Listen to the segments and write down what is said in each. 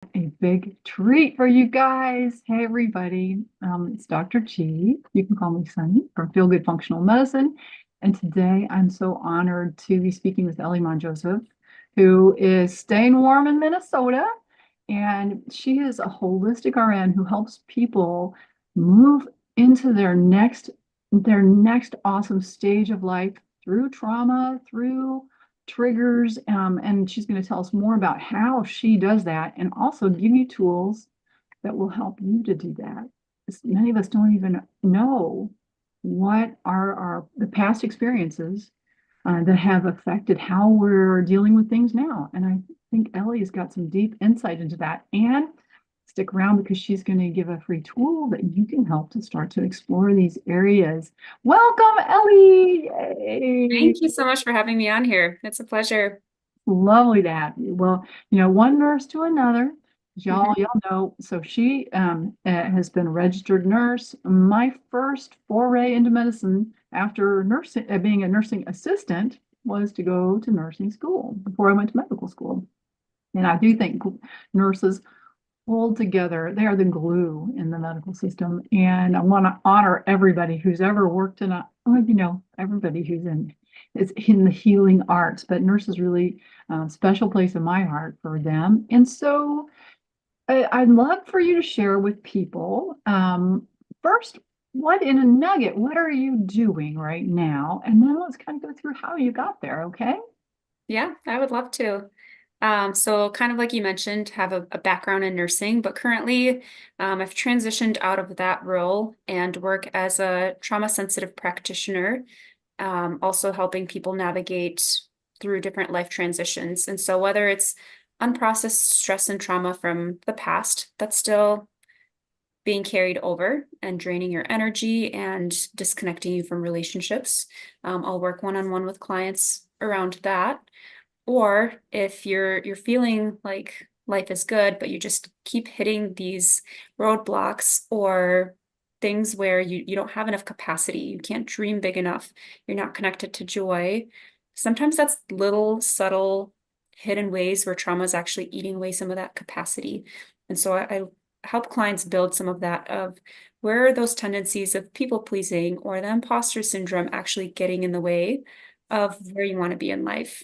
A big treat for you guys. Hey, everybody. It's Dr. G. You can call me Sunny from Feel Good Functional Medicine. And today I'm so honored to be speaking with Ellie Monjoseph, who is staying warm in Minnesota. And she is a holistic RN who helps people move into their next awesome stage of life through trauma, through triggers, and she's going to tell us more about how she does that and also give you tools that will help you to do that. Many of us don't even know what are the past experiences that have affected how we're dealing with things now. And I think Ellie's got some deep insight into that. And stick around because she's going to give a free tool that you can help to start to explore these areas. Welcome, Ellie. Yay. Thank you so much for having me on here. It's a pleasure. Lovely to have you. Well, one nurse to another, y'all, Mhm. y'all know. So she has been a registered nurse. My first foray into medicine after nursing, being a nursing assistant, was to go to nursing school before I went to medical school. And I do think nurses hold together. They are the glue in the medical system. And I want to honor everybody who's ever worked in everybody who's in is in the healing arts, but nurses really special place in my heart for them. And so I'd love for you to share with people first, what in a nugget, what are you doing right now? And then let's kind of go through how you got there, okay? Yeah, I would love to. So kind of like you mentioned, have a background in nursing, but currently I've transitioned out of that role and work as a trauma sensitive practitioner, also helping people navigate through different life transitions. And so whether it's unprocessed stress and trauma from the past that's still being carried over and draining your energy and disconnecting you from relationships. I'll work one-on-one with clients around that. Or if you're feeling like life is good, but you just keep hitting these roadblocks or things where you don't have enough capacity, you can't dream big enough, you're not connected to joy. Sometimes that's little subtle hidden ways where trauma is actually eating away some of that capacity. And so I help clients build some of that of where are those tendencies of people pleasing or the imposter syndrome actually getting in the way of where you want to be in life.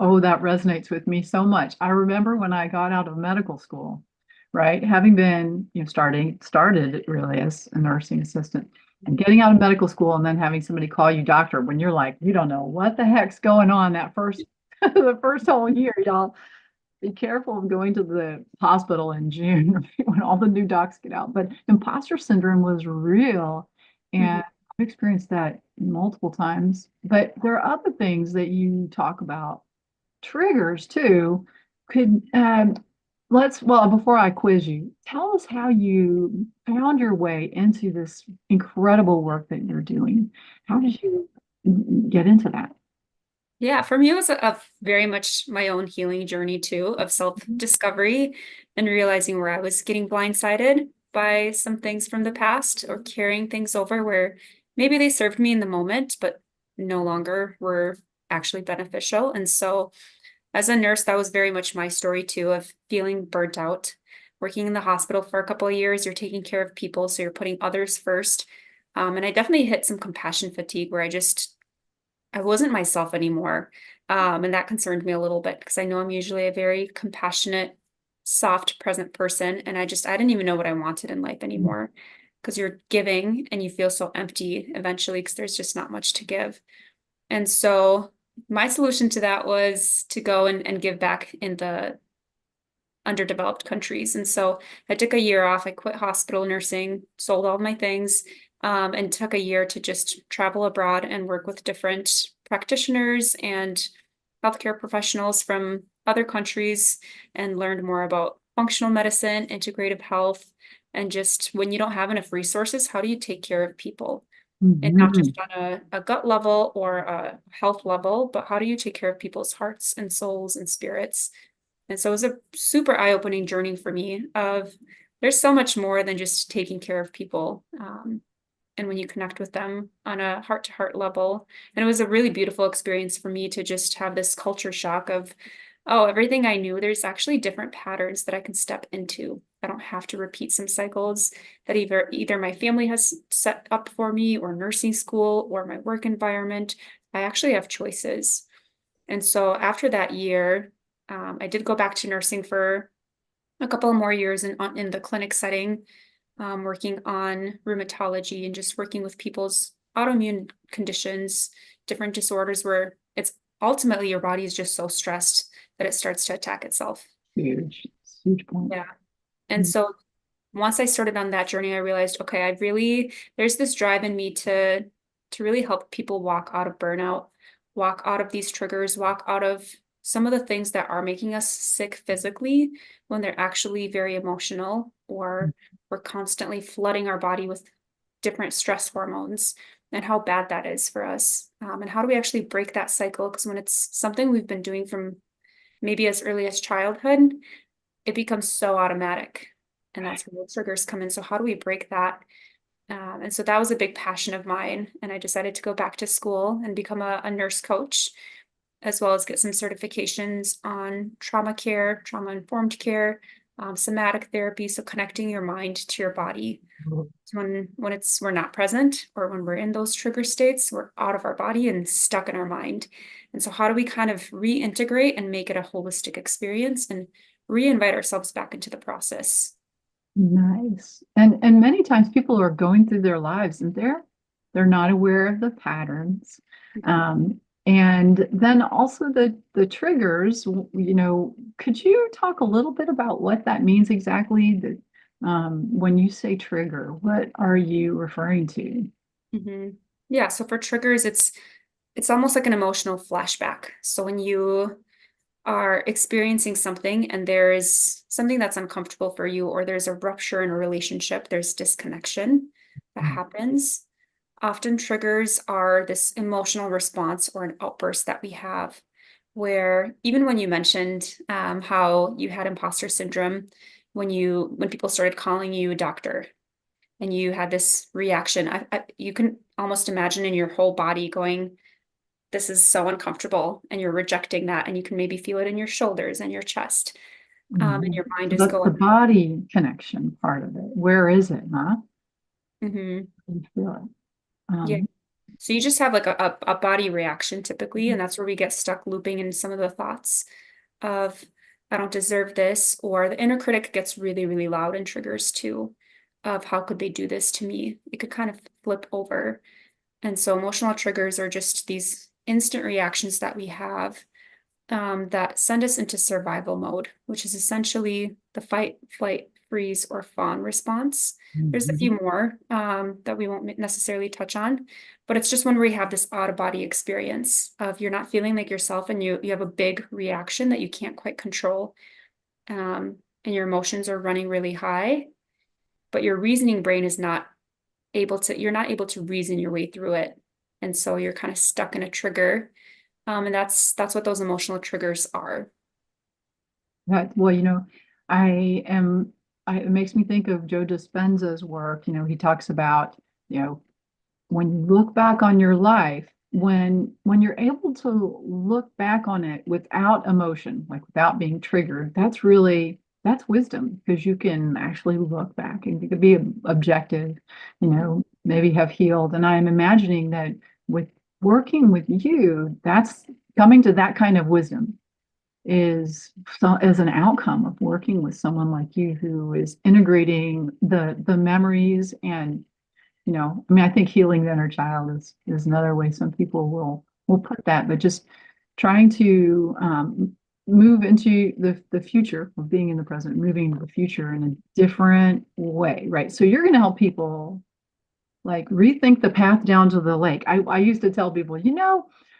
Oh, that resonates with me so much. I remember when I got out of medical school, right? Having been, started really as a nursing assistant and getting out of medical school and then having somebody call you doctor when you're like, you don't know what the heck's going on that first the first whole year, y'all. Be careful of going to the hospital in June when all the new docs get out. But imposter syndrome was real. Mhm. And I've experienced that multiple times. But there are other things that you talk about triggers too. Could well, before I quiz you, tell us how you found your way into this incredible work that you're doing. How did you get into that? Yeah, for me, it was a very much my own healing journey too, of self-discovery and realizing where I was getting blindsided by some things from the past or carrying things over where maybe they served me in the moment, but no longer were actually beneficial. And so, as a nurse, that was very much my story too, of feeling burnt out, working in the hospital for a couple of years. You're taking care of people, so you're putting others first. And I definitely hit some compassion fatigue where I wasn't myself anymore. And that concerned me a little bit because I know I'm usually a very compassionate, soft, present person. And I didn't even know what I wanted in life anymore because you're giving and you feel so empty eventually because there's just not much to give. And so my solution to that was to go and give back in the underdeveloped countries. And so I took a year off. I quit hospital nursing, sold all my things, and took a year to just travel abroad and work with different practitioners and healthcare professionals from other countries and learned more about functional medicine, integrative health, and just when you don't have enough resources, how do you take care of people? And not Mhm. just on a gut level or a health level, but how do you take care of people's hearts and souls and spirits? And so it was a super eye-opening journey for me of there's so much more than just taking care of people. And when you connect with them on a heart-to-heart level, and it was a really beautiful experience for me to just have this culture shock of Oh, everything I knew, there's actually different patterns that I can step into. I don't have to repeat some cycles that either my family has set up for me or nursing school or my work environment. I actually have choices. And so after that year, I did go back to nursing for a couple of more years in the clinic setting, working on rheumatology and just working with people's autoimmune conditions, different disorders where it's ultimately your body is just so stressed that it starts to attack itself. Huge, huge point. Yeah. And so once I started on that journey, I realized, okay, there's this drive in me to really help people walk out of burnout, walk out of these triggers, walk out of some of the things that are making us sick physically when they're actually very emotional, or we're constantly flooding our body with different stress hormones, and how bad that is for us. And how do we actually break that cycle? Because when it's something we've been doing from maybe as early as childhood, it becomes so automatic. And that's where the triggers come in. So how do we break that? And so that was a big passion of mine. And I decided to go back to school and become a nurse coach, as well as get some certifications on trauma care, trauma informed care, somatic therapy. So connecting your mind to your body. So when we're not present, or when we're in those trigger states, we're out of our body and stuck in our mind. And so how do we kind of reintegrate and make it a holistic experience and reinvite ourselves back into the process? Nice. And many times people are going through their lives and they're not aware of the patterns. And then also the triggers, could you talk a little bit about what that means exactly? That when you say trigger, what are you referring to? Mhm. Yeah, so for triggers, it's almost like an emotional flashback. So when you are experiencing something and there's something that's uncomfortable for you, or there's a rupture in a relationship, there's disconnection that happens. Often triggers are this emotional response or an outburst that we have, where even when you mentioned how you had imposter syndrome, when people started calling you a doctor and you had this reaction, you can almost imagine in your whole body going, this is so uncomfortable, and you're rejecting that, and you can maybe feel it in your shoulders and your chest, and Mhm. your mind So is that's the going, body connection part of it. Where is it, huh? mhm. You feel it. Yeah. Um, So you just have like a body reaction typically, and that's where we get stuck looping in some of the thoughts of, I don't deserve this, or the inner critic gets really, really loud and triggers too, of how could they do this to me? It could kind of flip over. And so emotional triggers are just these instant reactions that we have, that send us into survival mode, which is essentially the fight, flight, freeze, or fawn response. There's a few mhm. more that we won't necessarily touch on, but it's just when we have this out of body experience of you're not feeling like yourself, and you have a big reaction that you can't quite control, and your emotions are running really high, but your reasoning brain is not you're not able to reason your way through it, and so you're kind of stuck in a trigger, and that's what those emotional triggers are. Well, I am, it makes me think of Joe Dispenza's work. He talks about, you know, when you look back on your life, when you're able to look back on it without emotion, like without being triggered, that's wisdom, because you can actually look back and you can be objective, maybe have healed. And I'm imagining that with working with you, that's coming to that kind of wisdom is so, as an outcome of working with someone like you who is integrating the memories. And I mean, I think healing the inner child is another way some people will put that, but just trying to move into the future of being in the present, moving into the future in a different way, right? So you're going to help people like rethink the path down to the lake. I used to tell people,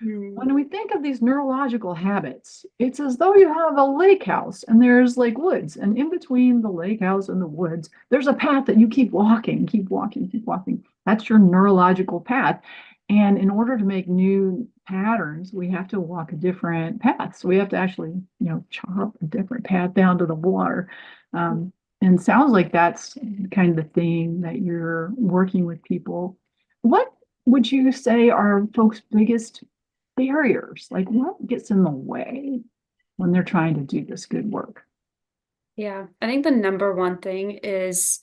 Mm, when we think of these neurological habits, it's as though you have a lake house and there's like woods. And in between the lake house and the woods, there's a path that you keep walking, keep walking, keep walking. That's your neurological path. And in order to make new patterns, we have to walk a different path. So we have to actually, chop a different path down to the water. Um, and sounds like that's kind of the theme that you're working with people. What would you say are folks' biggest barriers? Like what gets in the way? when they're trying to do this good work? Yeah, I think the number one thing is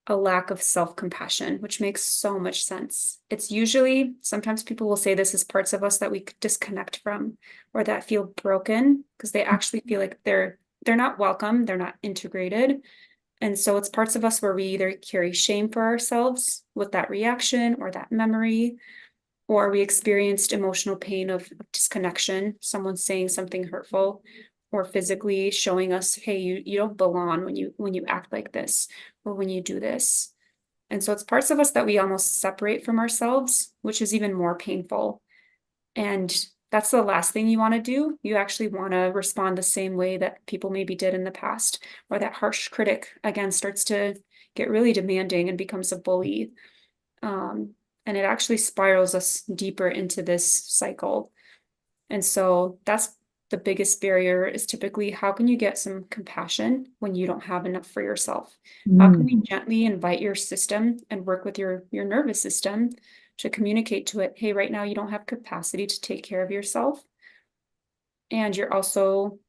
a lack of self-compassion, which makes so much sense. It's usually, sometimes people will say this is parts of us that we could disconnect from or that feel broken because they actually feel like they're not welcome, they're not integrated. And so it's parts of us where we either carry shame for ourselves with that reaction or that memory, or we experienced emotional pain of disconnection, someone saying something hurtful, or physically showing us, hey, you don't belong when you act like this or when you do this. And so it's parts of us that we almost separate from ourselves, which is even more painful. And that's the last thing you want to do. You actually want to respond the same way that people maybe did in the past, or that harsh critic again starts to get really demanding and becomes a bully. And it actually spirals us deeper into this cycle. And so that's the biggest barrier is typically how can you get some compassion when you don't have enough for yourself? How can Mm. we gently invite your system and work with your nervous system to communicate to it, hey, right now you don't have capacity to take care of yourself. And you're also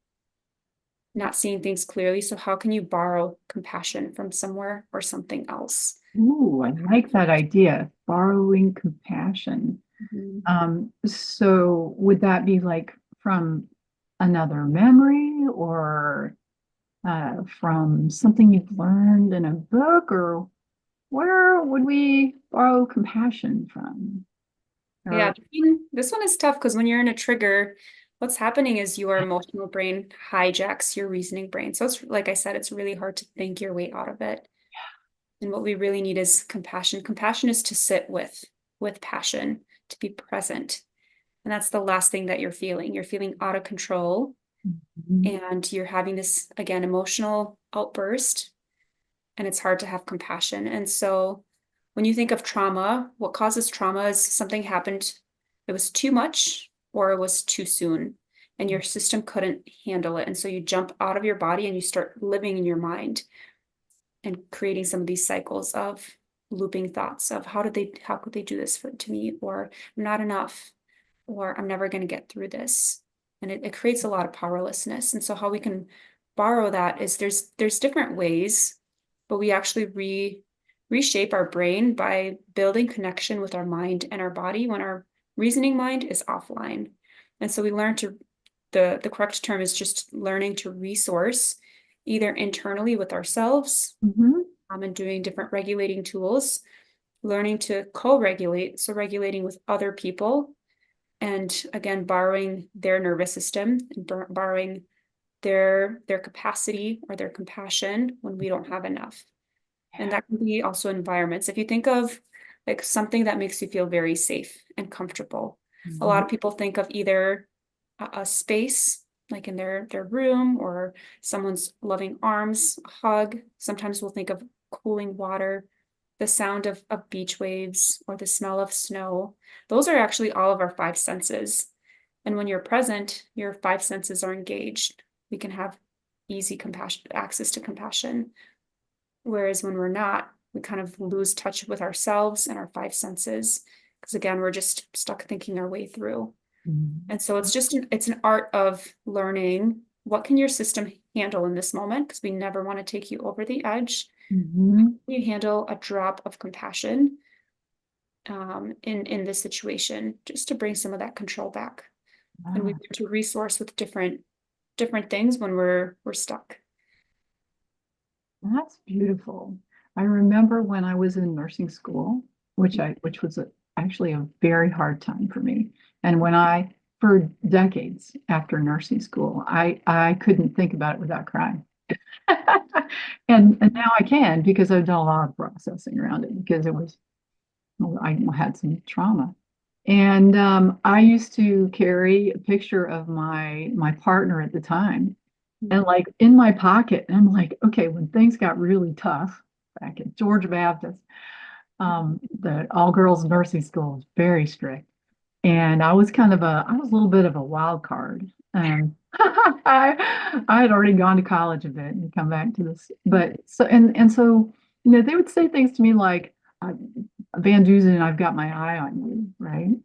not seeing things clearly. So how can you borrow compassion from somewhere or something else? Ooh, I like that idea. Borrowing compassion. Mhm. So would that be like from another memory or from something you've learned in a book, or where would we borrow compassion from? Yeah, Or this one is tough because when you're in a trigger, what's happening is your emotional brain hijacks your reasoning brain. So it's like I said, it's really hard to think your way out of it. And what we really need is compassion. Compassion is to sit with passion, to be present. And that's the last thing that you're feeling. You're feeling out of control Mhm. and you're having this, again, emotional outburst, and it's hard to have compassion. And so when you think of trauma, what causes trauma is something happened, it was too much or it was too soon, and your system couldn't handle it. And so you jump out of your body and you start living in your mind and creating some of these cycles of looping thoughts of how could they do this to me, or I'm not enough, or I'm never going to get through this. And it creates a lot of powerlessness. And so how we can borrow that is there's different ways, but we actually reshape our brain by building connection with our mind and our body when our reasoning mind is offline. And so we learn to the correct term is just learning to resource either internally with ourselves, Mhm. and doing different regulating tools, learning to co-regulate, so regulating with other people, and again borrowing their nervous system and borrowing their capacity or their compassion when we don't have enough. And that can be also environments. If you think of like something that makes you feel very safe and comfortable, a lot Mhm. of people think of either a space like in their room, or someone's loving arms, a hug. Sometimes we'll think of cooling water, the sound of beach waves, or the smell of snow. Those are actually all of our five senses. And when you're present, your five senses are engaged. We can have easy compassion, access to compassion. Whereas when we're not, we kind of lose touch with ourselves and our five senses. Because again, we're just stuck thinking our way through. Mhm. And so it's an art of learning what can your system handle in this moment, because we never want to take you over the edge. Mhm. You handle a drop of compassion in this situation, just to bring some of that control back. And we Ah, get to resource with different things when we're stuck. that's beautiful. I remember when I was in nursing school, which was actually a very hard time for me. And when for decades after nursing school, I couldn't think about it without crying. And now I can because I've done a lot of processing around it because well, I had some trauma. And I used to carry a picture of my partner at the time, and Mhm. like in my pocket. And I'm like, okay, when things got really tough back at Georgia Baptist, the all girls nursing school was very strict. And I was a little bit of a wild card. I had already gone to college a bit and come back to this, but and so, they would say things to me like, Van Duzen, I've got my eye on you, right?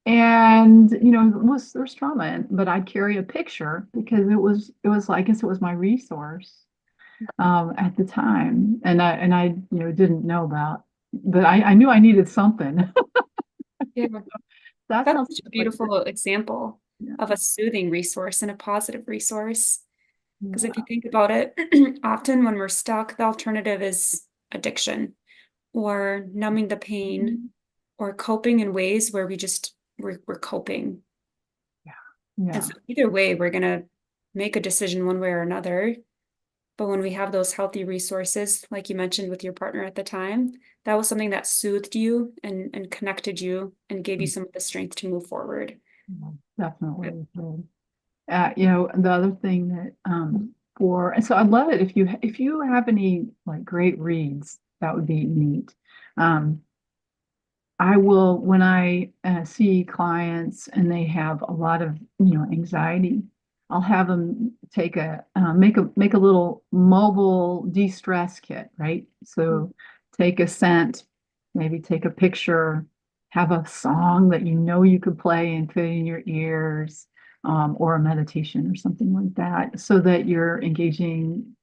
And there's trauma but I'd carry a picture because it was I guess it was my resource at the time, and I didn't know about, but I knew I needed something. Yeah, That that's sounds such a like beautiful example yeah, of a soothing resource and a positive resource. Because if yeah. you think about it, often when we're stuck, the alternative is addiction or numbing the pain or coping in ways where we're coping. And Yeah. so either way, we're gonna make a decision one way or another. But when we have those healthy resources, like you mentioned with your partner at the time, that was something that soothed you and connected you and gave you some of the strength to move forward. Yeah, definitely. So, the other thing that so I'd love it if you have any like great reads, that would be neat. Um, I will, when I see clients and they have a lot of, anxiety, I'll have them make a little mobile de-stress kit, right? So take a scent, maybe take a picture, have a song that you could play and fit in your ears, or a meditation or something like that, so that you're engaging,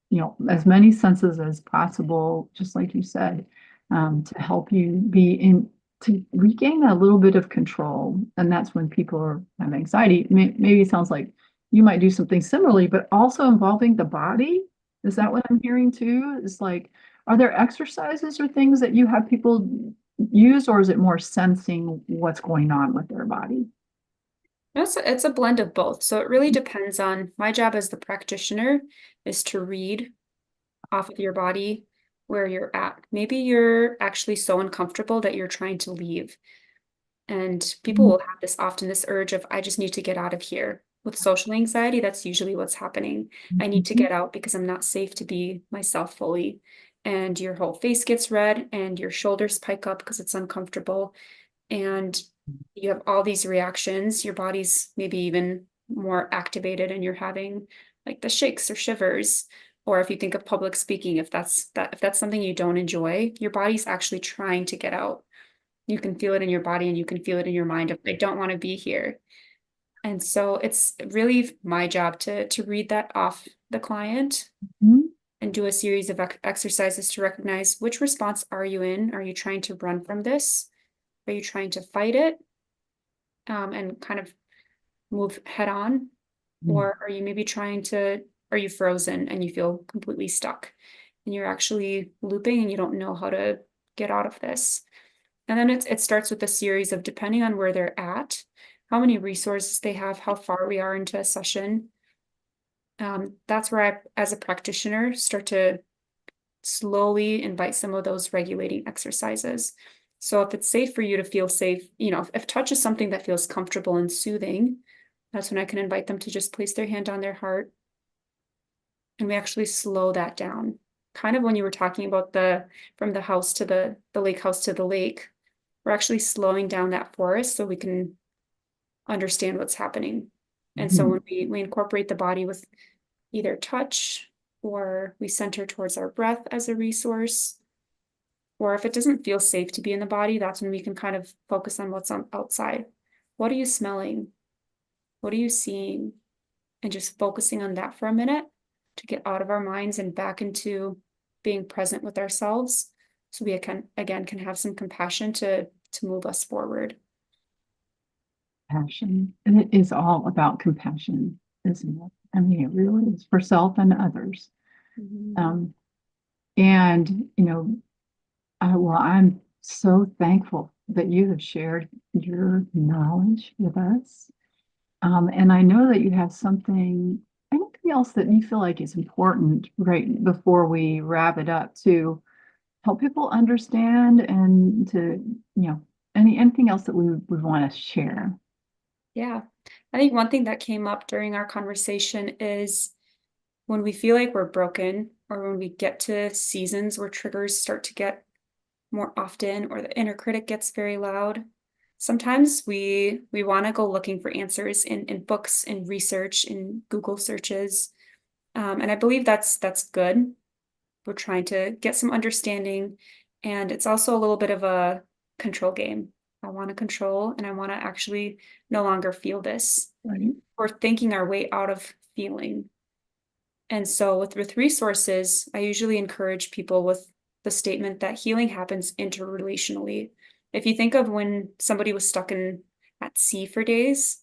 as many senses as possible, just like you said, to help you to regain a little bit of control. And that's when people have anxiety. Maybe it sounds like you might do something similarly, but also involving the body. Is that what I'm hearing too? Is like, are there exercises or things that you have people use, or is it more sensing what's going on with their body? No, it's a blend of both. So it really depends on my job as the practitioner is to read off of your body where you're at. Maybe you're actually so uncomfortable that you're trying to leave. And people will have this urge of, I just need to get out of here. With social anxiety, that's usually what's happening. I need to Mhm. get out because I'm not safe to be myself fully. And your whole face gets red and your shoulders pike up because it's uncomfortable. And you have all these reactions. Your body's maybe even more activated and you're having like the shakes or shivers. Or if you think of public speaking, if that's something you don't enjoy, your body's actually trying to get out. You can feel it in your body and you can feel it in your mind of I don't want to be here. And so it's really my job to read that off the client Mhm. and do a series of exercises to recognize which response are you in? Are you trying to run from this? Are you trying to fight it and kind of move head on? Mhm. Or are you maybe are you frozen and you feel completely stuck and you're actually looping and you don't know how to get out of this? And then it starts with a series of depending on where they're at, how many resources they have, how far we are into a session. That's where I, as a practitioner, start to slowly invite some of those regulating exercises. So if it's safe for you to feel safe, if touch is something that feels comfortable and soothing, that's when I can invite them to just place their hand on their heart and we actually slow that down. Kind of when you were talking about the from the house to the lake house to the lake, we're actually slowing down that forest so we can understand what's happening. And so Mhm. when we incorporate the body with either touch or we center towards our breath as a resource, or if it doesn't feel safe to be in the body, that's when we can kind of focus on what's on outside. What are you smelling? What are you seeing? And just focusing on that for a minute to get out of our minds and back into being present with ourselves so we can have some compassion to move us forward. Passion. And it is all about compassion, isn't it? I mean, it really is for self and others. Mhm. Um, and, well, I'm so thankful that you have shared your knowledge with us. And I know that you have anything else that you feel like is important right before we wrap it up to help people understand and to, anything else that we would want to share. Yeah. I think one thing that came up during our conversation is when we feel like we're broken or when we get to seasons where triggers start to get more often or the inner critic gets very loud, sometimes we want to go looking for answers in books, in research, in Google searches. And I believe that's good. We're trying to get some understanding, and it's also a little bit of a control game. I want to control, and I want to actually no longer feel this. Right. We're thinking our way out of feeling. And so with resources, I usually encourage people with the statement that healing happens interrelationally. If you think of when somebody was stuck in at sea for days,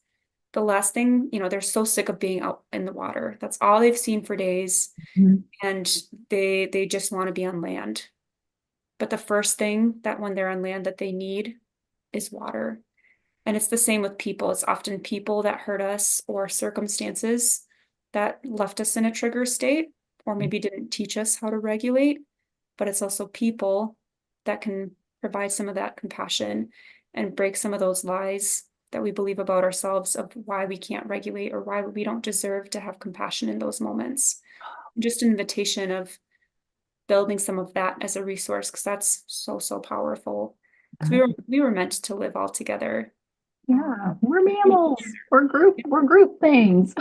the last thing, they're so sick of being out in the water. That's all they've seen for days, Mhm. and they just want to be on land. But the first thing that when they're on land that they need is water. And it's the same with people. It's often people that hurt us or circumstances that left us in a trigger state or maybe didn't teach us how to regulate. But it's also people that can provide some of that compassion and break some of those lies that we believe about ourselves of why we can't regulate or why we don't deserve to have compassion in those moments. Just an invitation of building some of that as a resource because that's so, so powerful. Because we were meant to live all together. Yeah, we're mammals. We're group things.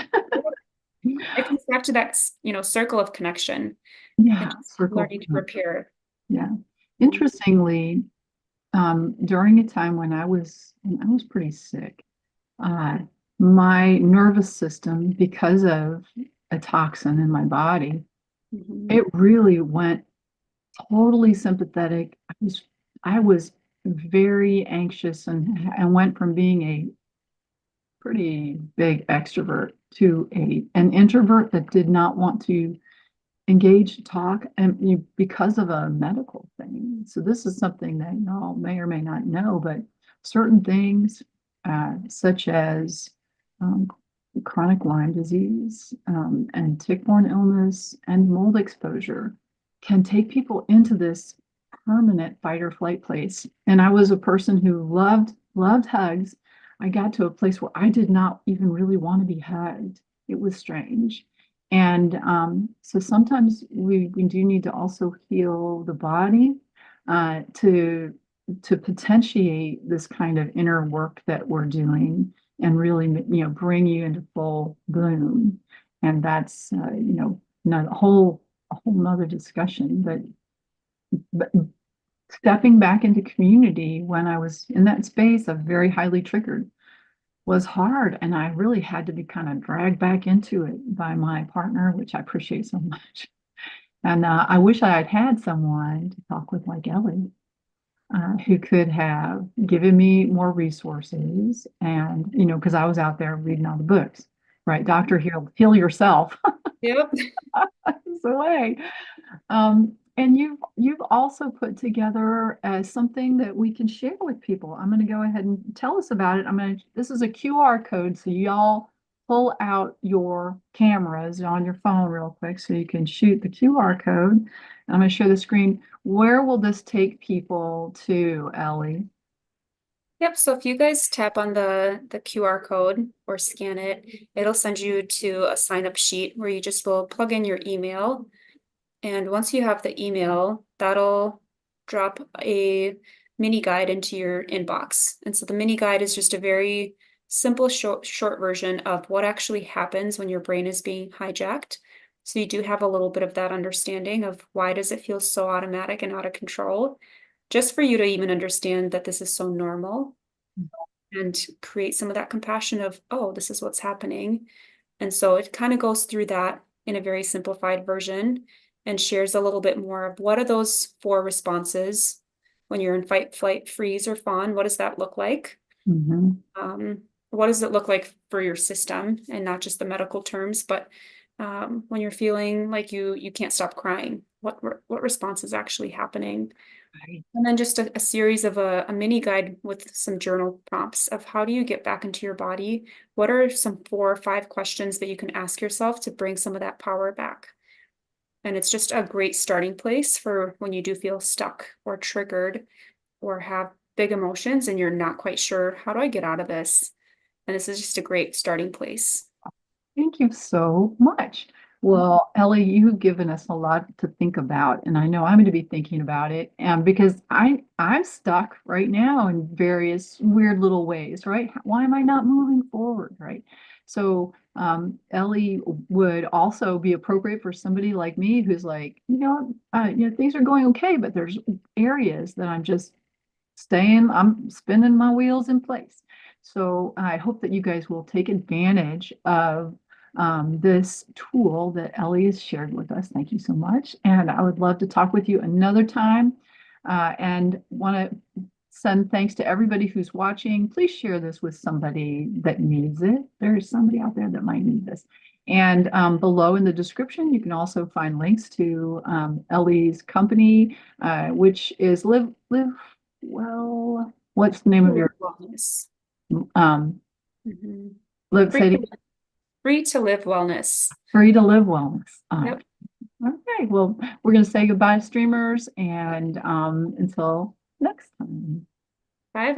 It comes back to that, circle of connection and Yeah, just circle. learning to repair. Yeah. Um, Interestingly, during a time when I was pretty sick, uh, my nervous system, because of a toxin in my body, mhm, it really went totally sympathetic. I was very anxious and went from being a pretty big extrovert to an introvert that did not want to engage, talk, and because of a medical thing. So this is something that y'all may or may not know, but certain things, such as um, chronic Lyme disease, and tick-borne illness and mold exposure, can take people into this permanent fight or flight place. And I was a person who loved hugs. I got to a place where I did not even really want to be hugged. It was strange. And so sometimes we do need to also heal the body, to potentiate this kind of inner work that we're doing and really, bring you into full bloom. And that's, not a whole nother discussion, but stepping back into community when I was in that space of very highly triggered was hard. And I really had to be kind of dragged back into it by my partner, which I appreciate so much. And I wish I had had someone to talk with like Ellie, who could have given me more resources. And, because I was out there reading all the books, right? Doctor, heal yourself. Yep. That's the way. And you've also put together something that we can share with people. I'm going to go ahead and tell us about it. This is a QR code, so y'all pull out your cameras on your phone real quick so you can shoot the QR code. I'm going to share the screen. Where will this take people to, Ellie? Yep. So if you guys tap on the QR code or scan it, it'll send you to a sign up sheet where you just will plug in your email. And once you have the email, that'll drop a mini guide into your inbox. And so the mini guide is just a very simple, short version of what actually happens when your brain is being hijacked. So you do have a little bit of that understanding of why does it feel so automatic and out of control, just for you to even understand that this is so normal and create some of that compassion of, oh, this is what's happening. And so it kind of goes through that in a very simplified version and shares a little bit more of what are those four responses when you're in fight, flight, freeze, or fawn? What does that look like? Mhm. Um, what does it look like for your system and not just the medical terms, but when you're feeling like you can't stop crying, what response is actually happening? Right. And then just a series of a mini guide with some journal prompts of how do you get back into your body? What are some 4 or 5 questions that you can ask yourself to bring some of that power back? And it's just a great starting place for when you do feel stuck or triggered or have big emotions and you're not quite sure, how do I get out of this? And this is just a great starting place. Thank you so much. Well, Ellie, you've given us a lot to think about, and I know I'm going to be thinking about it, because I'm stuck right now in various weird little ways, right? Why am I not moving forward, right? So, Ellie would also be appropriate for somebody like me who's like, things are going okay, but there's areas that I'm just I'm spinning my wheels in place. So I hope that you guys will take advantage of this tool that Ellie has shared with us. Thank you so much. And I would love to talk with you another time, and want to send thanks to everybody who's watching. Please share this with somebody that needs it. There's somebody out there that might need this. And below in the description, you can also find links to Ellie's company, which is Live Well. What's the name of your Wellness. um Mhm. live Free say to, free to live wellness. Free to Live Wellness? Yep. Okay, well, we're going to say goodbye, streamers, and until next time. Bye.